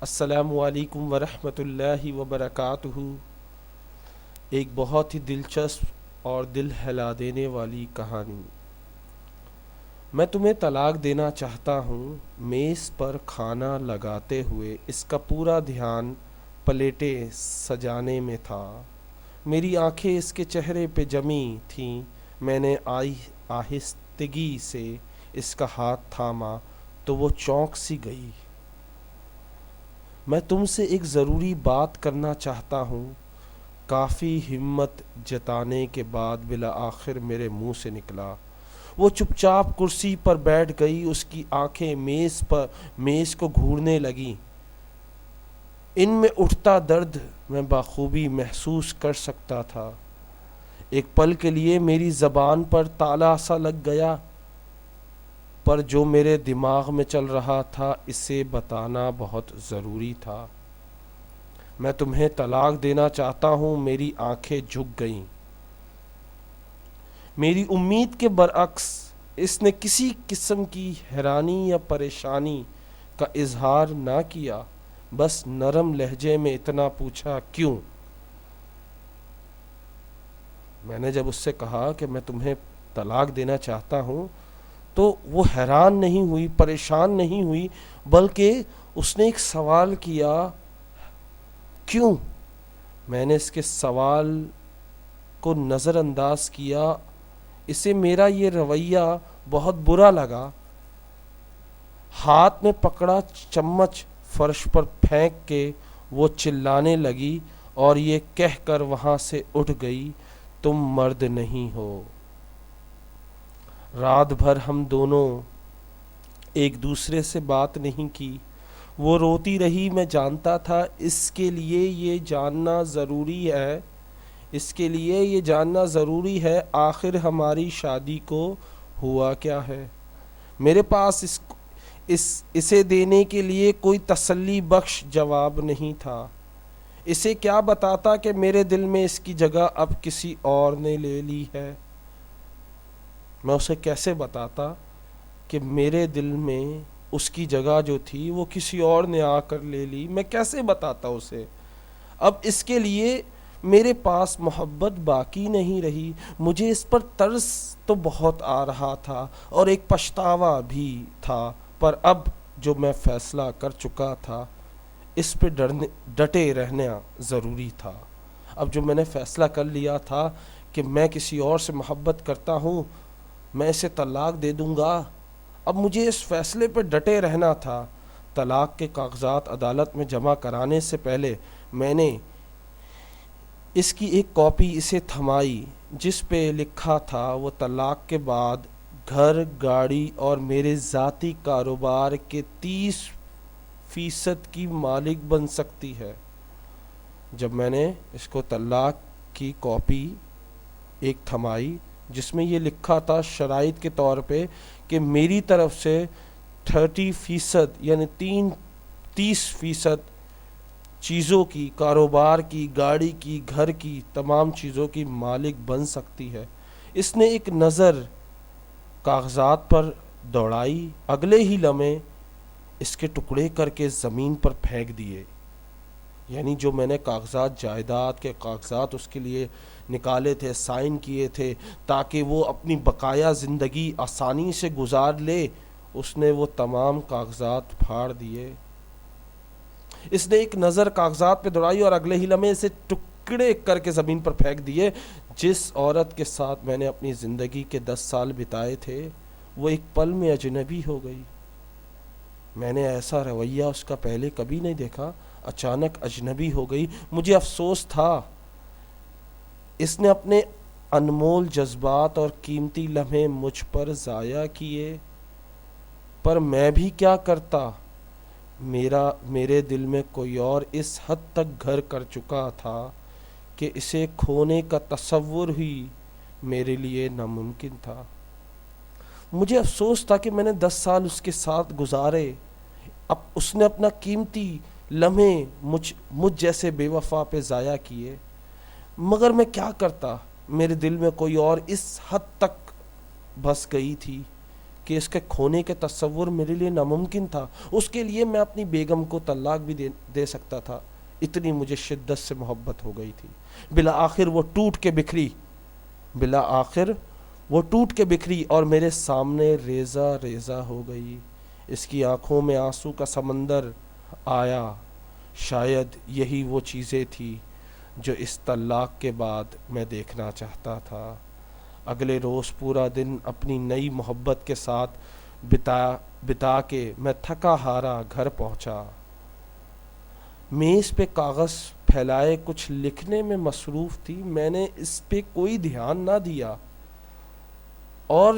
السلام علیکم ورحمۃ اللہ وبرکاتہ۔ ایک بہت ہی دلچسپ اور دل ہلا دینے والی کہانی۔ میں تمہیں طلاق دینا چاہتا ہوں۔ میز پر کھانا لگاتے ہوئے اس کا پورا دھیان پلیٹیں سجانے میں تھا۔ میری آنکھیں اس کے چہرے پہ جمی تھیں۔ میں نے آہستگی سے اس کا ہاتھ تھاما تو وہ چونک سی گئی۔ میں تم سے ایک ضروری بات کرنا چاہتا ہوں، کافی ہمت جتانے کے بعد بالآخر میرے منہ سے نکلا۔ وہ چپ چاپ کرسی پر بیٹھ گئی، اس کی آنکھیں میز کو گھورنے لگیں۔ ان میں اٹھتا درد میں بخوبی محسوس کر سکتا تھا۔ ایک پل کے لیے میری زبان پر تالا سا لگ گیا، پر جو میرے دماغ میں چل رہا تھا اسے بتانا بہت ضروری تھا۔ میں تمہیں طلاق دینا چاہتا ہوں۔ میری آنکھیں جھک گئیں۔ میری امید کے برعکس اس نے کسی قسم کی حیرانی یا پریشانی کا اظہار نہ کیا، بس نرم لہجے میں اتنا پوچھا، کیوں؟ میں نے جب اس سے کہا کہ میں تمہیں طلاق دینا چاہتا ہوں تو وہ حیران نہیں ہوئی، پریشان نہیں ہوئی، بلکہ اس نے ایک سوال کیا، کیوں؟ میں نے اس کے سوال کو نظر انداز کیا۔ اسے میرا یہ رویہ بہت برا لگا۔ ہاتھ میں پکڑا چمچ فرش پر پھینک کے وہ چلانے لگی اور یہ کہہ کر وہاں سے اٹھ گئی، تم مرد نہیں ہو۔ رات بھر ہم دونوں ایک دوسرے سے بات نہیں کی۔ وہ روتی رہی، میں جانتا تھا اس کے لیے یہ جاننا ضروری ہے آخر ہماری شادی کو ہوا کیا ہے۔ میرے پاس اسے دینے کے لیے کوئی تسلی بخش جواب نہیں تھا۔ اسے کیا بتاتا کہ میرے دل میں اس کی جگہ اب کسی اور نے لے لی ہے؟ میں اسے کیسے بتاتا کہ میرے دل میں اس کی جگہ جو تھی وہ کسی اور نے آ کر لے لی؟ میں کیسے بتاتا اسے؟ اب اس کے لیے میرے پاس محبت باقی نہیں رہی۔ مجھے اس پر ترس تو بہت آ رہا تھا اور ایک پچھتاوا بھی تھا، پر اب جو میں فیصلہ کر چکا تھا اس پہ ڈٹے رہنا ضروری تھا۔ اب جو میں نے فیصلہ کر لیا تھا کہ میں کسی اور سے محبت کرتا ہوں، میں اسے طلاق دے دوں گا، اب مجھے اس فیصلے پہ ڈٹے رہنا تھا۔ طلاق کے کاغذات عدالت میں جمع کرانے سے پہلے میں نے اس کی ایک کاپی اسے تھمائی، جس پہ لکھا تھا وہ طلاق کے بعد گھر، گاڑی اور میرے ذاتی کاروبار کے 30% کی مالک بن سکتی ہے۔ جب میں نے اس کو طلاق کی کاپی ایک تھمائی جس میں یہ لکھا تھا شرائط کے طور پہ کہ میری طرف سے 30% یعنی 30% چیزوں کی، کاروبار کی، گاڑی کی، گھر کی، تمام چیزوں کی مالک بن سکتی ہے، اس نے ایک نظر کاغذات پر دوڑائی، اگلے ہی لمحے اس کے ٹکڑے کر کے زمین پر پھینک دیے۔ یعنی جو میں نے کاغذات، جائیداد کے کاغذات اس کے لیے نکالے تھے، سائن کیے تھے تاکہ وہ اپنی بقایا زندگی آسانی سے گزار لے، اس نے وہ تمام کاغذات پھاڑ دیے۔ اس نے ایک نظر کاغذات پہ دوڑائی اور اگلے ہی لمحے اسے ٹکڑے کر کے زمین پر پھینک دیے۔ جس عورت کے ساتھ میں نے اپنی زندگی کے 10 سال بتائے تھے وہ ایک پل میں اجنبی ہو گئی۔ میں نے ایسا رویہ اس کا پہلے کبھی نہیں دیکھا، اچانک اجنبی ہو گئی۔ مجھے افسوس تھا، اس نے اپنے انمول جذبات اور قیمتی لمحے مجھ پر ضائع کیے، پر میں بھی کیا کرتا؟ میرے دل میں کوئی اور اس حد تک گھر کر چکا تھا کہ اسے کھونے کا تصور ہی میرے لیے ناممکن تھا۔ مجھے افسوس تھا کہ میں نے 10 سال اس کے ساتھ گزارے، اب اس نے اپنا قیمتی لمحے مجھ جیسے بے وفا پہ ضائع کیے، مگر میں کیا کرتا؟ میرے دل میں کوئی اور اس حد تک بس گئی تھی کہ اس کے کھونے کے تصور میرے لیے ناممکن تھا. اس کے لیے میں اپنی بیگم کو طلاق بھی دے سکتا تھا. اتنی مجھے شدت سے محبت ہو گئی تھی. بالآخر وہ ٹوٹ کے بکھری اور میرے سامنے ریزہ ریزہ ہو گئی. اس کی آنکھوں میں آنسو کا سمندر آیا. شاید یہی وہ چیزیں تھی جو اس طلاق کے بعد میں دیکھنا چاہتا تھا. اگلے روز پورا دن اپنی نئی محبت کے ساتھ بتا کے میں تھکا ہارا گھر پہنچا. میز پہ کاغذ پھیلائے کچھ لکھنے میں مصروف تھی. میں نے اس پہ کوئی دھیان نہ دیا اور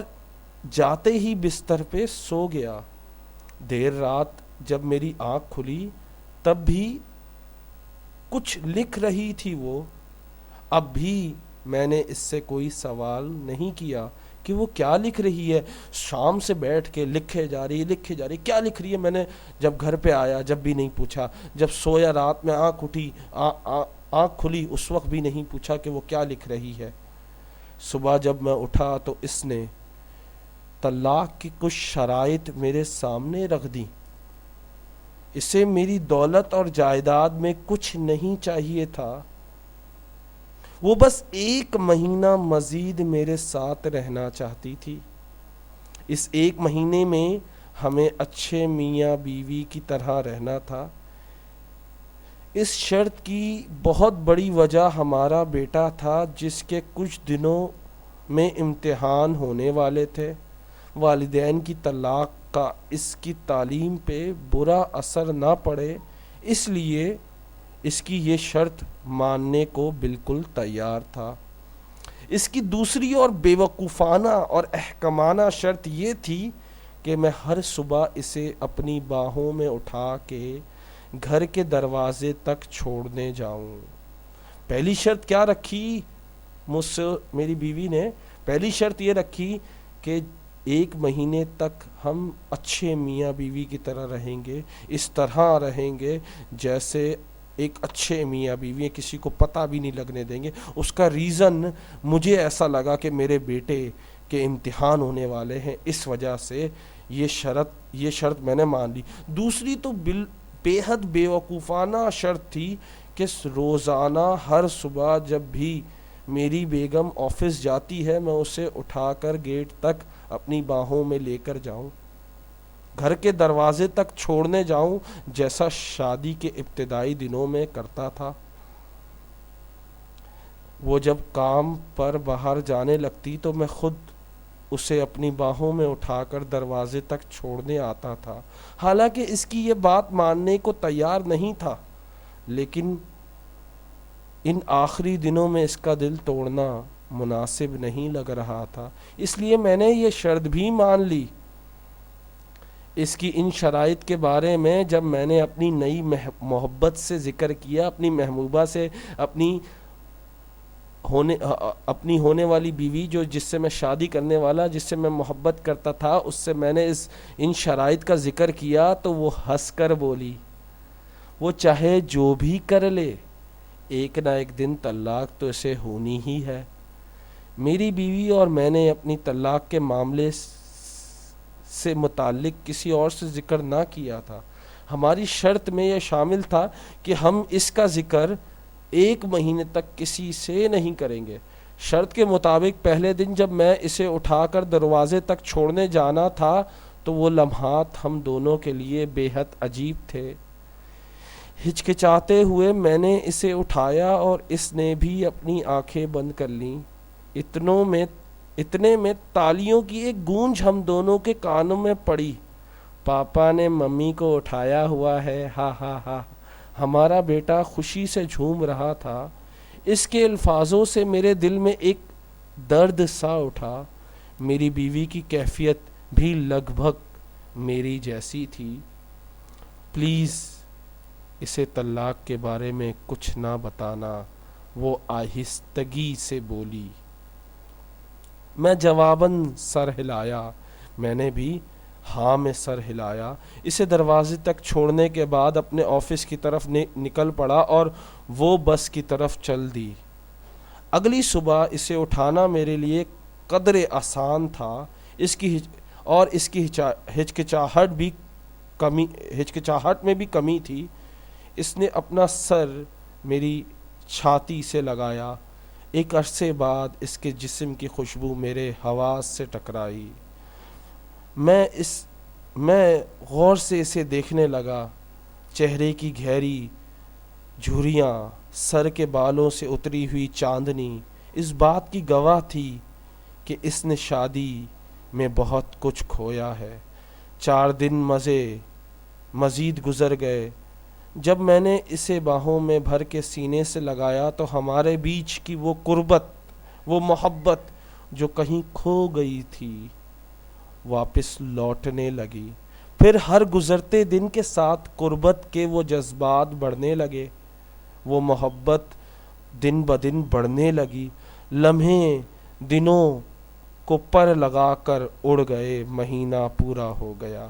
جاتے ہی بستر پہ سو گیا. دیر رات جب میری آنکھ کھلی تب بھی کچھ لکھ رہی تھی وہ. اب بھی میں نے اس سے کوئی سوال نہیں کیا کہ وہ کیا لکھ رہی ہے. شام سے بیٹھ کے لکھے جا رہی کیا لکھ رہی ہے. میں نے جب گھر پہ آیا جب بھی نہیں پوچھا. جب سویا رات میں آنکھ کھلی اس وقت بھی نہیں پوچھا کہ وہ کیا لکھ رہی ہے. صبح جب میں اٹھا تو اس نے طلاق کی کچھ شرائط میرے سامنے رکھ دی. اسے میری دولت اور جائیداد میں کچھ نہیں چاہیے تھا. وہ بس 1 مہینہ مزید میرے ساتھ رہنا چاہتی تھی. اس 1 مہینے میں ہمیں اچھے میاں بیوی کی طرح رہنا تھا. اس شرط کی بہت بڑی وجہ ہمارا بیٹا تھا جس کے کچھ دنوں میں امتحان ہونے والے تھے. والدین کی طلاق کا اس کی تعلیم پہ برا اثر نہ پڑے اس لیے اس کی یہ شرط ماننے کو بالکل تیار تھا. اس کی دوسری اور بیوقوفانہ اور احکامانہ شرط یہ تھی کہ میں ہر صبح اسے اپنی باہوں میں اٹھا کے گھر کے دروازے تک چھوڑنے جاؤں. پہلی شرط کیا رکھی مجھ سے میری بیوی نے؟ پہلی شرط یہ رکھی کہ 1 مہینے تک ہم اچھے میاں بیوی کی طرح رہیں گے. اس طرح رہیں گے جیسے ایک اچھے میاں بیوی کسی کو پتہ بھی نہیں لگنے دیں گے. اس کا ریزن مجھے ایسا لگا کہ میرے بیٹے کے امتحان ہونے والے ہیں اس وجہ سے یہ شرط میں نے مان لی. دوسری تو بے حد بیوقوفانہ شرط تھی کہ روزانہ ہر صبح جب بھی میری بیگم آفس جاتی ہے میں اسے اٹھا کر گیٹ تک اپنی باہوں میں لے کر جاؤں, گھر کے دروازے تک چھوڑنے جاؤں جیسا شادی کے ابتدائی دنوں میں کرتا تھا. وہ جب کام پر باہر جانے لگتی تو میں خود اسے اپنی باہوں میں اٹھا کر دروازے تک چھوڑنے آتا تھا. حالانکہ اس کی یہ بات ماننے کو تیار نہیں تھا, لیکن ان آخری دنوں میں اس کا دل توڑنا مناسب نہیں لگ رہا تھا, اس لیے میں نے یہ شرط بھی مان لی. اس کی ان شرائط کے بارے میں جب میں نے اپنی نئی محبت سے ذکر کیا, اپنی محبوبہ سے, اپنی ہونے والی بیوی جس سے میں شادی کرنے والا, جس سے میں محبت کرتا تھا, اس سے میں نے ان شرائط کا ذکر کیا تو وہ ہنس کر بولی, وہ چاہے جو بھی کر لے ایک نہ ایک دن طلاق تو اسے ہونی ہی ہے. میری بیوی اور میں نے اپنی طلاق کے معاملے سے متعلق کسی اور سے ذکر نہ کیا تھا. ہماری شرط میں یہ شامل تھا کہ ہم اس کا ذکر 1 مہینے تک کسی سے نہیں کریں گے. شرط کے مطابق پہلے دن جب میں اسے اٹھا کر دروازے تک چھوڑنے جانا تھا تو وہ لمحات ہم دونوں کے لیے بے حد عجیب تھے. ہچکچاتے ہوئے میں نے اسے اٹھایا اور اس نے بھی اپنی آنکھیں بند کر لیں. اتنے میں تالیوں کی ایک گونج ہم دونوں کے کانوں میں پڑی. پاپا نے ممی کو اٹھایا ہوا ہے, ہا ہا ہا. ہمارا بیٹا خوشی سے جھوم رہا تھا. اس کے الفاظوں سے میرے دل میں ایک درد سا اٹھا. میری بیوی کی کیفیت بھی لگ بھگ میری جیسی تھی. پلیز اسے طلاق کے بارے میں کچھ نہ بتانا, وہ آہستگی سے بولی. میں جواباً سر ہلایا. میں نے بھی ہاں میں سر ہلایا. اسے دروازے تک چھوڑنے کے بعد اپنے آفس کی طرف نکل پڑا اور وہ بس کی طرف چل دی. اگلی صبح اسے اٹھانا میرے لیے قدرے آسان تھا. اور اس کی ہچکچاہٹ میں بھی کمی تھی۔ اس نے اپنا سر میری چھاتی سے لگایا۔ ایک عرصے بعد اس کے جسم کی خوشبو میرے حواس سے ٹکرائی۔ میں غور سے اسے دیکھنے لگا۔ چہرے کی گہری جھریاں، سر کے بالوں سے اتری ہوئی چاندنی اس بات کی گواہ تھی کہ اس نے شادی میں بہت کچھ کھویا ہے۔ 4 دن مزید گزر گئے۔ جب میں نے اسے باہوں میں بھر کے سینے سے لگایا تو ہمارے بیچ کی وہ قربت، وہ محبت جو کہیں کھو گئی تھی، واپس لوٹنے لگی۔ پھر ہر گزرتے دن کے ساتھ قربت کے وہ جذبات بڑھنے لگے، وہ محبت دن بدن بڑھنے لگی۔ لمحے دنوں کو پر لگا کر اڑ گئے، مہینہ پورا ہو گیا،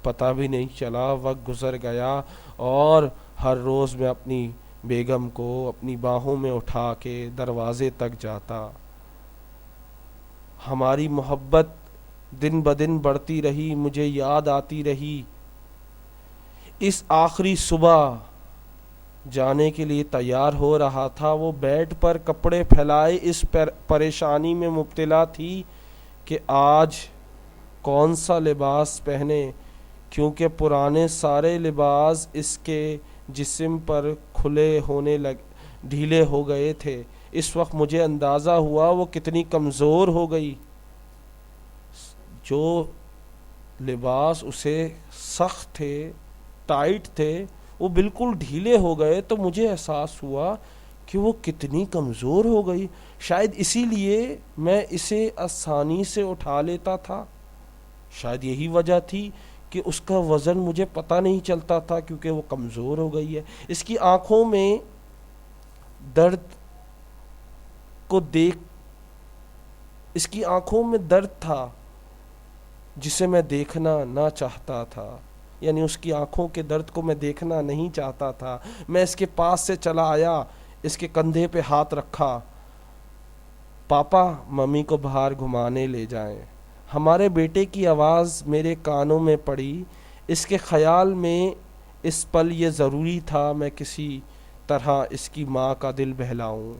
پتہ بھی نہیں چلا، وقت گزر گیا، اور ہر روز میں اپنی بیگم کو اپنی باہوں میں اٹھا کے دروازے تک جاتا۔ ہماری محبت دن بدن بڑھتی رہی، مجھے یاد آتی رہی۔ اس آخری صبح جانے کے لیے تیار ہو رہا تھا، وہ بیڈ پر کپڑے پھیلائے اس پریشانی میں مبتلا تھی کہ آج کون سا لباس پہنے، کیونکہ پرانے سارے لباس اس کے جسم پر ڈھیلے ہو گئے تھے۔ اس وقت مجھے اندازہ ہوا وہ کتنی کمزور ہو گئی۔ جو لباس اسے سخت تھے، ٹائٹ تھے، وہ بالکل ڈھیلے ہو گئے، تو مجھے احساس ہوا کہ وہ کتنی کمزور ہو گئی۔ شاید اسی لیے میں اسے آسانی سے اٹھا لیتا تھا، شاید یہی وجہ تھی کہ اس کا وزن مجھے پتہ نہیں چلتا تھا، کیونکہ وہ کمزور ہو گئی ہے۔ اس کی آنکھوں میں درد تھا جسے میں دیکھنا نہ چاہتا تھا، یعنی اس کی آنکھوں کے درد کو میں دیکھنا نہیں چاہتا تھا۔ میں اس کے پاس سے چلا آیا، اس کے کندھے پہ ہاتھ رکھا۔ پاپا، ممی کو باہر گھمانے لے جائیں۔ ہمارے بیٹے کی آواز میرے کانوں میں پڑی۔ اس کے خیال میں اس پل یہ ضروری تھا میں کسی طرح اس کی ماں کا دل بہلاؤں۔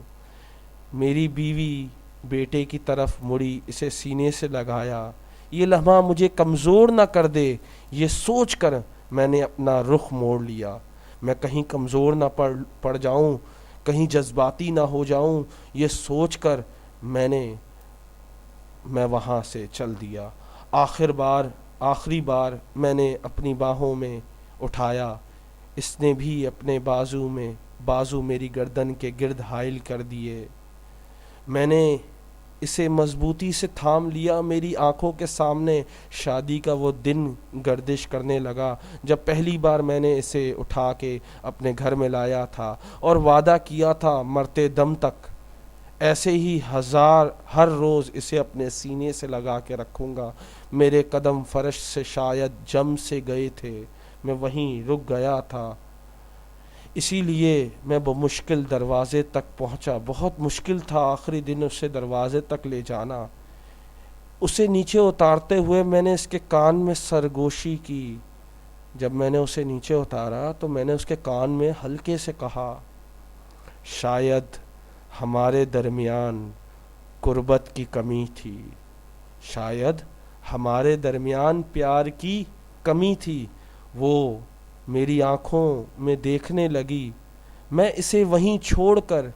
میری بیوی بیٹے کی طرف مڑی، اسے سینے سے لگایا۔ یہ لمحہ مجھے کمزور نہ کر دے، یہ سوچ کر میں نے اپنا رخ موڑ لیا۔ میں کہیں کمزور نہ پڑ جاؤں، کہیں جذباتی نہ ہو جاؤں، یہ سوچ کر میں وہاں سے چل دیا۔ آخری بار میں نے اپنی باہوں میں اٹھایا، اس نے بھی اپنے بازو میری گردن کے گرد حائل کر دیے۔ میں نے اسے مضبوطی سے تھام لیا۔ میری آنکھوں کے سامنے شادی کا وہ دن گردش کرنے لگا جب پہلی بار میں نے اسے اٹھا کے اپنے گھر میں لایا تھا اور وعدہ کیا تھا مرتے دم تک ایسے ہی ہر روز اسے اپنے سینے سے لگا کے رکھوں گا۔ میرے قدم فرش سے شاید جم سے گئے تھے، میں وہیں رک گیا تھا، اسی لیے میں بمشکل دروازے تک پہنچا۔ بہت مشکل تھا آخری دن اسے دروازے تک لے جانا۔ اسے نیچے اتارتے ہوئے میں نے اس کے کان میں سرگوشی کی۔ جب میں نے اسے نیچے اتارا تو میں نے اس کے کان میں ہلکے سے کہا، شاید ہمارے درمیان قربت کی کمی تھی، شاید ہمارے درمیان پیار کی کمی تھی۔ وہ میری آنکھوں میں دیکھنے لگی۔ میں اسے وہیں چھوڑ کر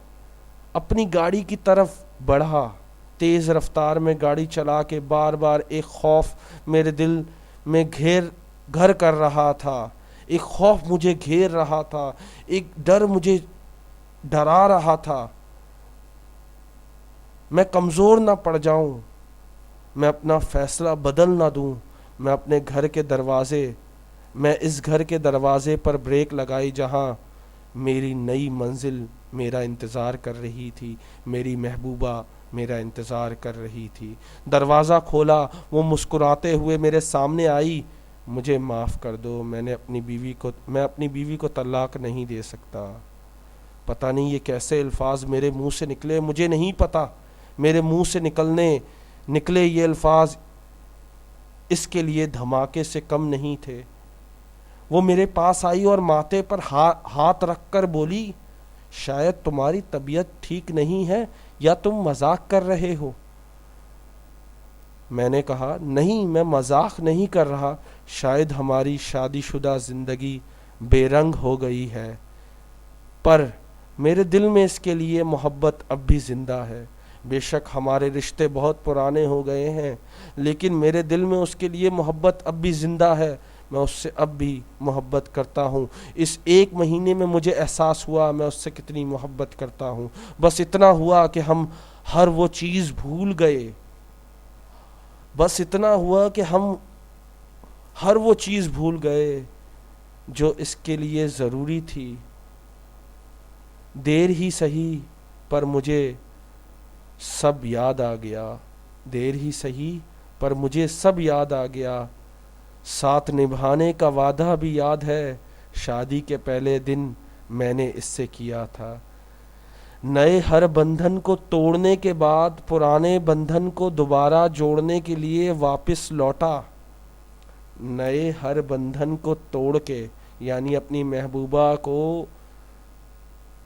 اپنی گاڑی کی طرف بڑھا۔ تیز رفتار میں گاڑی چلا کے بار بار ایک خوف میرے دل میں گھر کر رہا تھا، ایک خوف مجھے گھیر رہا تھا، ایک ڈر مجھے ڈرا رہا تھا۔ میں کمزور نہ پڑ جاؤں، میں اپنا فیصلہ بدل نہ دوں۔ میں اس گھر کے دروازے پر بریک لگائی جہاں میری نئی منزل میرا انتظار کر رہی تھی، میری محبوبہ میرا انتظار کر رہی تھی۔ دروازہ کھولا، وہ مسکراتے ہوئے میرے سامنے آئی۔ مجھے معاف کر دو، میں اپنی بیوی کو طلاق نہیں دے سکتا۔ پتہ نہیں یہ کیسے الفاظ میرے منہ سے نکلے، مجھے نہیں پتہ۔ میرے منہ سے نکلے یہ الفاظ اس کے لیے دھماکے سے کم نہیں تھے۔ وہ میرے پاس آئی اور ماتھے پر ہاتھ رکھ کر بولی، شاید تمہاری طبیعت ٹھیک نہیں ہے یا تم مذاق کر رہے ہو۔ میں نے کہا، نہیں، میں مذاق نہیں کر رہا، شاید ہماری شادی شدہ زندگی بے رنگ ہو گئی ہے، پر میرے دل میں اس کے لیے محبت اب بھی زندہ ہے۔ بے شک ہمارے رشتے بہت پرانے ہو گئے ہیں، لیکن میرے دل میں اس کے لیے محبت اب بھی زندہ ہے، میں اس سے اب بھی محبت کرتا ہوں۔ اس 1 مہینے میں مجھے احساس ہوا میں اس سے کتنی محبت کرتا ہوں۔ بس اتنا ہوا کہ ہم ہر وہ چیز بھول گئے، بس اتنا ہوا کہ ہم ہر وہ چیز بھول گئے جو اس کے لیے ضروری تھی۔ دیر ہی سہی پر مجھے سب یاد آ گیا، دیر ہی سہی پر مجھے سب یاد آ گیا، ساتھ نبھانے کا وعدہ بھی یاد ہے، شادی کے پہلے دن میں نے اس سے کیا تھا۔ نئے ہر بندھن کو توڑنے کے بعد پرانے بندھن کو دوبارہ جوڑنے کے لیے واپس لوٹا۔ نئے ہر بندھن کو توڑ کے، یعنی اپنی محبوبہ کو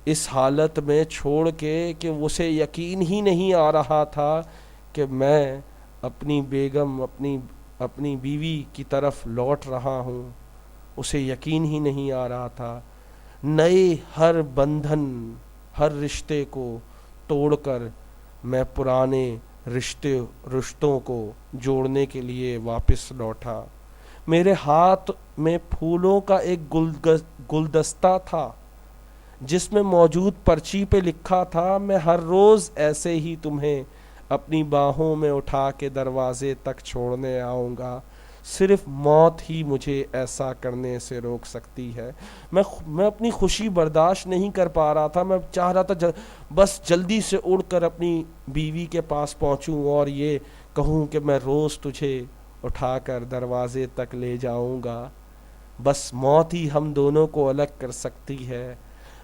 اس حالت میں چھوڑ کے کہ اسے یقین ہی نہیں آ رہا تھا کہ میں اپنی بیگم، اپنی بیوی کی طرف لوٹ رہا ہوں، اسے یقین ہی نہیں آ رہا تھا۔ نئے ہر بندھن، ہر رشتے کو توڑ کر میں پرانے رشتوں کو جوڑنے کے لیے واپس لوٹا۔ میرے ہاتھ میں پھولوں کا ایک گلدستہ تھا جس میں موجود پرچی پہ لکھا تھا، میں ہر روز ایسے ہی تمہیں اپنی باہوں میں اٹھا کے دروازے تک چھوڑنے آؤں گا، صرف موت ہی مجھے ایسا کرنے سے روک سکتی ہے۔ میں اپنی خوشی برداشت نہیں کر پا رہا تھا، میں چاہ رہا تھا بس جلدی سے اڑ کر اپنی بیوی کے پاس پہنچوں اور یہ کہوں کہ میں روز تجھے اٹھا کر دروازے تک لے جاؤں گا، بس موت ہی ہم دونوں کو الگ کر سکتی ہے۔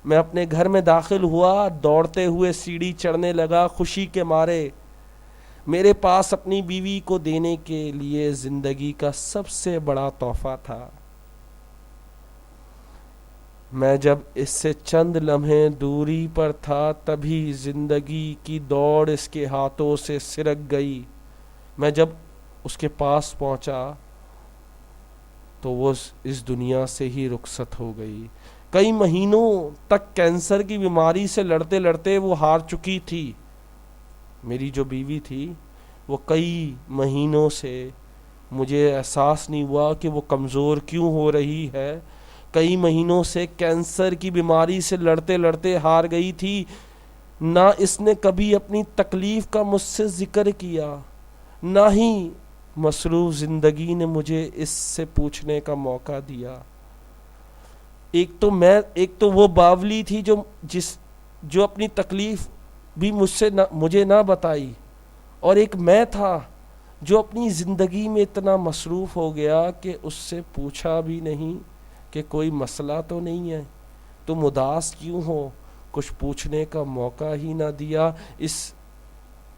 میں اپنے گھر میں داخل ہوا، دوڑتے ہوئے سیڑھی چڑھنے لگا، خوشی کے مارے۔ میرے پاس اپنی بیوی کو دینے کے لیے زندگی کا سب سے بڑا تحفہ تھا۔ میں جب اس سے چند لمحے دوری پر تھا تبھی زندگی کی دوڑ اس کے ہاتھوں سے سرک گئی۔ میں جب اس کے پاس پہنچا تو وہ اس دنیا سے ہی رخصت ہو گئی۔ کئی مہینوں تک کینسر کی بیماری سے لڑتے لڑتے وہ ہار چکی تھی۔ میری جو بیوی تھی وہ کئی مہینوں سے مجھے احساس نہیں ہوا کہ وہ کمزور کیوں ہو رہی ہے، کئی مہینوں سے کینسر کی بیماری سے لڑتے لڑتے ہار گئی تھی۔ نہ اس نے کبھی اپنی تکلیف کا مجھ سے ذکر کیا، نہ ہی مصروف زندگی نے مجھے اس سے پوچھنے کا موقع دیا۔ ایک تو وہ باولی تھی جو اپنی تکلیف بھی مجھے نہ بتائی، اور ایک میں تھا جو اپنی زندگی میں اتنا مصروف ہو گیا کہ اس سے پوچھا بھی نہیں کہ کوئی مسئلہ تو نہیں ہے، تم اداس کیوں ہو، کچھ پوچھنے کا موقع ہی نہ دیا اس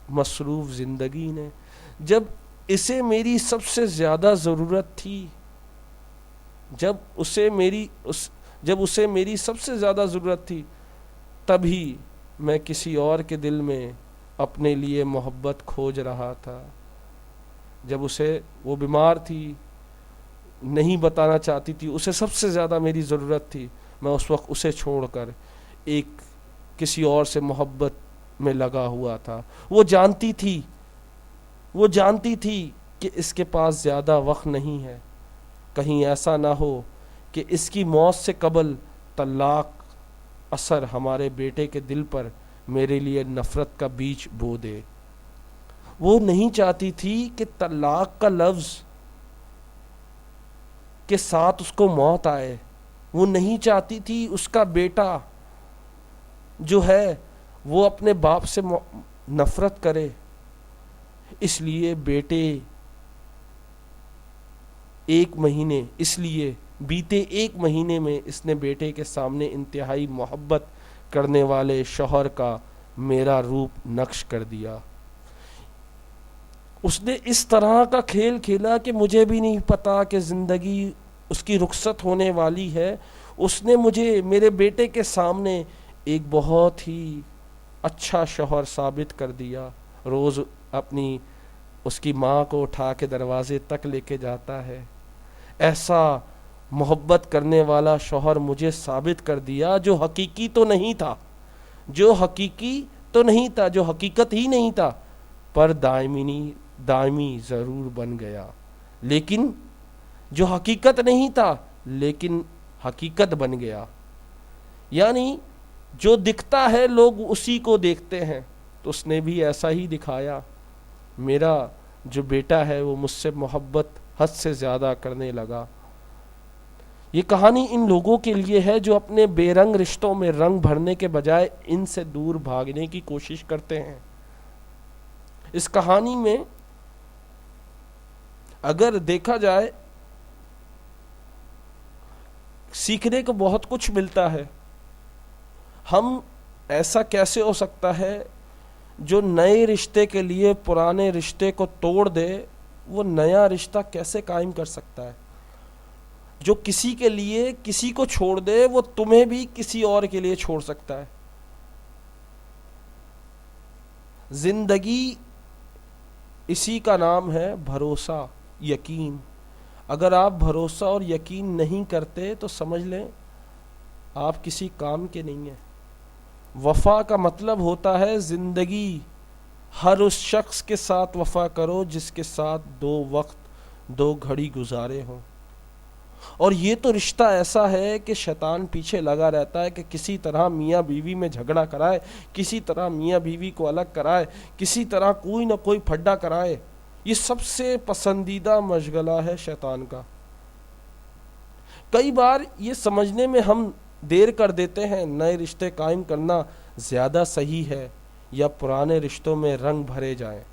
مصروف زندگی نے۔ جب اسے میری سب سے زیادہ ضرورت تھی، جب اسے میری سب سے زیادہ ضرورت تھی، تبھی میں کسی اور کے دل میں اپنے لیے محبت کھوج رہا تھا۔ جب وہ بیمار تھی، نہیں بتانا چاہتی تھی، اسے سب سے زیادہ میری ضرورت تھی، میں اس وقت اسے چھوڑ کر کسی اور سے محبت میں لگا ہوا تھا۔ وہ جانتی تھی کہ اس کے پاس زیادہ وقت نہیں ہے، کہیں ایسا نہ ہو کہ اس کی موت سے قبل طلاق اثر ہمارے بیٹے کے دل پر میرے لیے نفرت کا بیج بو دے۔ وہ نہیں چاہتی تھی کہ طلاق کا لفظ کے ساتھ اس کو موت آئے، وہ نہیں چاہتی تھی اس کا بیٹا جو ہے وہ اپنے باپ سے نفرت کرے، اس لیے بیتے 1 مہینے میں اس نے بیٹے کے سامنے انتہائی محبت کرنے والے شوہر کا میرا روپ نقش کر دیا۔ اس نے اس طرح کا کھیل کھیلا کہ مجھے بھی نہیں پتا کہ زندگی اس کی رخصت ہونے والی ہے. اس نے مجھے میرے بیٹے کے سامنے ایک بہت ہی اچھا شوہر ثابت کر دیا. روز اپنی اس کی ماں کو اٹھا کے دروازے تک لے کے جاتا ہے. ایسا محبت کرنے والا شوہر مجھے ثابت کر دیا جو حقیقی تو نہیں تھا، جو حقیقی تو نہیں تھا، جو حقیقت ہی نہیں تھا، پر دائمی ضرور بن گیا. لیکن جو حقیقت نہیں تھا لیکن حقیقت بن گیا. یعنی جو دکھتا ہے لوگ اسی کو دیکھتے ہیں. تو اس نے بھی ایسا ہی دکھایا. میرا جو بیٹا ہے وہ مجھ سے محبت حد سے زیادہ کرنے لگا. یہ کہانی ان لوگوں کے لیے ہے جو اپنے بے رنگ رشتوں میں رنگ بھرنے کے بجائے ان سے دور بھاگنے کی کوشش کرتے ہیں. اس کہانی میں اگر دیکھا جائے سیکھنے کو بہت کچھ ملتا ہے. ہم ایسا کیسے ہو سکتا ہے جو نئے رشتے کے لیے پرانے رشتے کو توڑ دے وہ نیا رشتہ کیسے قائم کر سکتا ہے؟ جو کسی کے لیے کسی کو چھوڑ دے وہ تمہیں بھی کسی اور کے لیے چھوڑ سکتا ہے. زندگی اسی کا نام ہے بھروسہ، یقین. اگر آپ بھروسہ اور یقین نہیں کرتے تو سمجھ لیں آپ کسی کام کے نہیں ہیں. وفا کا مطلب ہوتا ہے زندگی ہر اس شخص کے ساتھ وفا کرو جس کے ساتھ دو وقت دو گھڑی گزارے ہوں. اور یہ تو رشتہ ایسا ہے کہ شیطان پیچھے لگا رہتا ہے کہ کسی طرح میاں بیوی میں جھگڑا کرائے، کسی طرح میاں بیوی کو الگ کرائے، کسی طرح کوئی نہ کوئی پھڈا کرائے. یہ سب سے پسندیدہ مشغلہ ہے شیطان کا. کئی بار یہ سمجھنے میں ہم دیر کر دیتے ہیں نئے رشتے قائم کرنا زیادہ صحیح ہے یا پرانے رشتوں میں رنگ بھرے جائیں.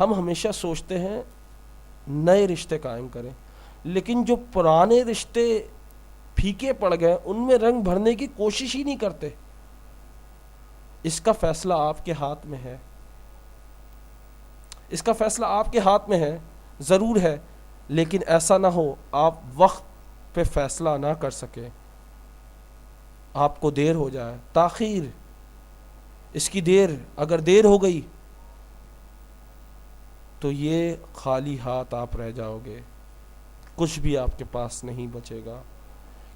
ہم ہمیشہ سوچتے ہیں نئے رشتے قائم کریں، لیکن جو پرانے رشتے پھیکے پڑ گئے ان میں رنگ بھرنے کی کوشش ہی نہیں کرتے. اس کا فیصلہ آپ کے ہاتھ میں ہے. اس کا فیصلہ آپ کے ہاتھ میں ہے ضرور ہے، لیکن ایسا نہ ہو آپ وقت پہ فیصلہ نہ کر سکیں، آپ کو دیر ہو جائے. تاخیر اس کی اگر دیر ہو گئی تو یہ خالی ہاتھ آپ رہ جاؤ گے، کچھ بھی آپ کے پاس نہیں بچے گا.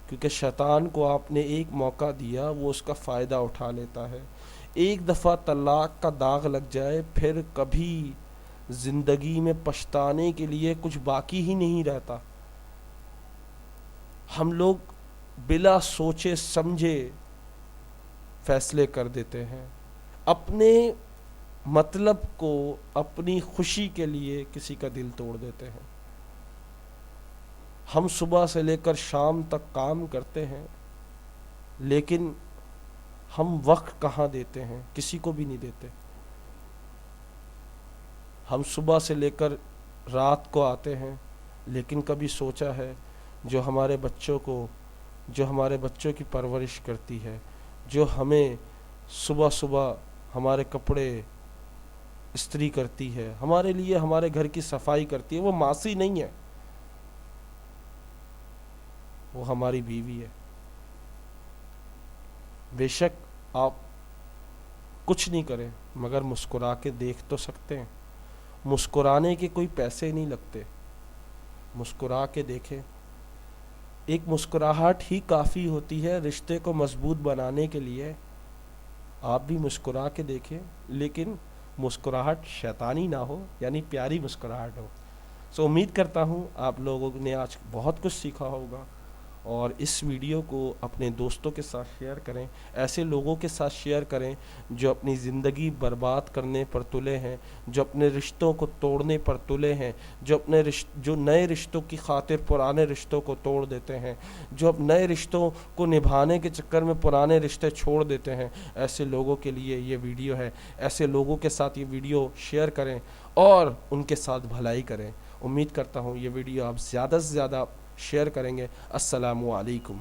کیونکہ شیطان کو آپ نے ایک موقع دیا، وہ اس کا فائدہ اٹھا لیتا ہے. ایک دفعہ طلاق کا داغ لگ جائے پھر کبھی زندگی میں پچھتانے کے لیے کچھ باقی ہی نہیں رہتا. ہم لوگ بلا سوچے سمجھے فیصلے کر دیتے ہیں، اپنے مطلب کو اپنی خوشی کے لیے کسی کا دل توڑ دیتے ہیں. ہم صبح سے لے کر شام تک کام کرتے ہیں لیکن ہم وقت کہاں دیتے ہیں؟ کسی کو بھی نہیں دیتے. ہم صبح سے لے کر رات کو آتے ہیں لیکن کبھی سوچا ہے جو ہمارے بچوں کی پرورش کرتی ہے، جو ہمیں صبح صبح ہمارے کپڑے استری کرتی ہے، ہمارے لیے ہمارے گھر کی صفائی کرتی ہے، وہ ماسی نہیں ہے، وہ ہماری بیوی ہے. بے شک آپ کچھ نہیں کریں مگر مسکرا کے دیکھ تو سکتے ہیں. مسکرانے کے کوئی پیسے نہیں لگتے، مسکرا کے دیکھیں. ایک مسکراہٹ ہی کافی ہوتی ہے رشتے کو مضبوط بنانے کے لیے. آپ بھی مسکرا کے دیکھیں لیکن مسکراہٹ شیطانی نہ ہو، یعنی پیاری مسکراہٹ ہو. امید کرتا ہوں آپ لوگوں نے آج بہت کچھ سیکھا ہوگا اور اس ویڈیو کو اپنے دوستوں کے ساتھ شیئر کریں. ایسے لوگوں کے ساتھ شیئر کریں جو اپنی زندگی برباد کرنے پر تلے ہیں، جو اپنے رشتوں کو توڑنے پر تلے ہیں، جو نئے رشتوں کی خاطر پرانے رشتوں کو توڑ دیتے ہیں، جو اب نئے رشتوں کو نبھانے کے چکر میں پرانے رشتے چھوڑ دیتے ہیں. ایسے لوگوں کے لیے یہ ویڈیو ہے. ایسے لوگوں کے ساتھ یہ ویڈیو شیئر کریں اور ان کے ساتھ بھلائی کریں. امید کرتا ہوں یہ ویڈیو آپ زیادہ سے زیادہ شیئر کریں گے. السلام علیکم.